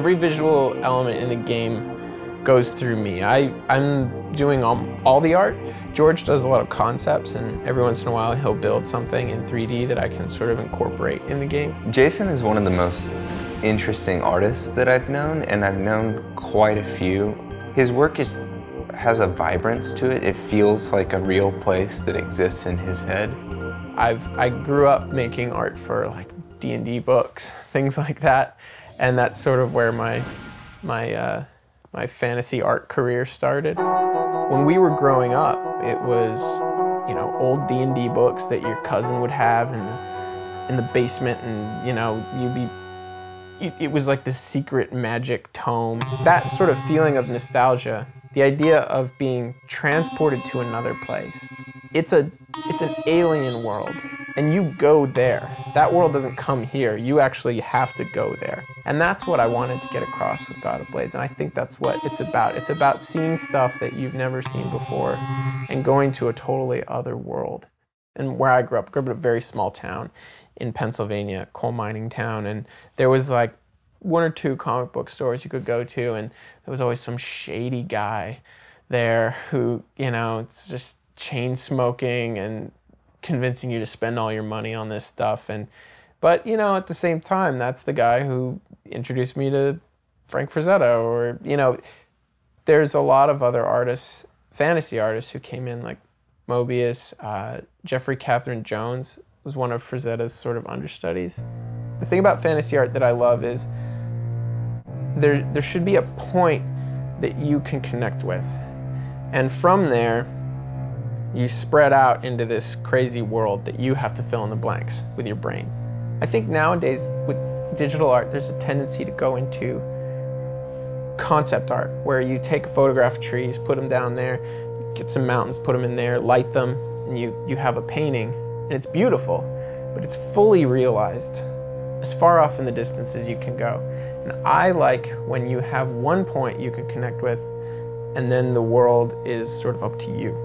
Every visual element in the game goes through me. I'm doing all the art. George does a lot of concepts, and every once in a while he'll build something in 3D that I can sort of incorporate in the game. Jason is one of the most interesting artists that I've known, and I've known quite a few. His work has a vibrance to it. It feels like a real place that exists in his head. I grew up making art for like D&D books, things like that, and that's sort of where my fantasy art career started. When we were growing up, it was, you know, old D&D books that your cousin would have in the basement, and you know, it was like this secret magic tome. That sort of feeling of nostalgia, the idea of being transported to another place. It's an alien world, and you go there. That world doesn't come here. You actually have to go there. And that's what I wanted to get across with God of Blades, and I think that's what it's about. It's about seeing stuff that you've never seen before and going to a totally other world. And where I grew up in a very small town in Pennsylvania, coal mining town, and there was like 1 or 2 comic book stores you could go to, and there was always some shady guy there who, you know, it's just chain smoking and convincing you to spend all your money on this stuff. But you know, at the same time, that's the guy who introduced me to Frank Frazetta, or you know, there's a lot of other artists, fantasy artists, who came in, like Mobius. Jeffrey Catherine Jones was one of Frazetta's sort of understudies. The thing about fantasy art that I love is there should be a point that you can connect with, and from there you spread out into this crazy world that you have to fill in the blanks with your brain. I think nowadays with digital art, there's a tendency to go into concept art, where you take a photograph of trees, put them down there, get some mountains, put them in there, light them, and you have a painting, and it's beautiful, but it's fully realized, as far off in the distance as you can go. And I like when you have one point you can connect with, and then the world is sort of up to you.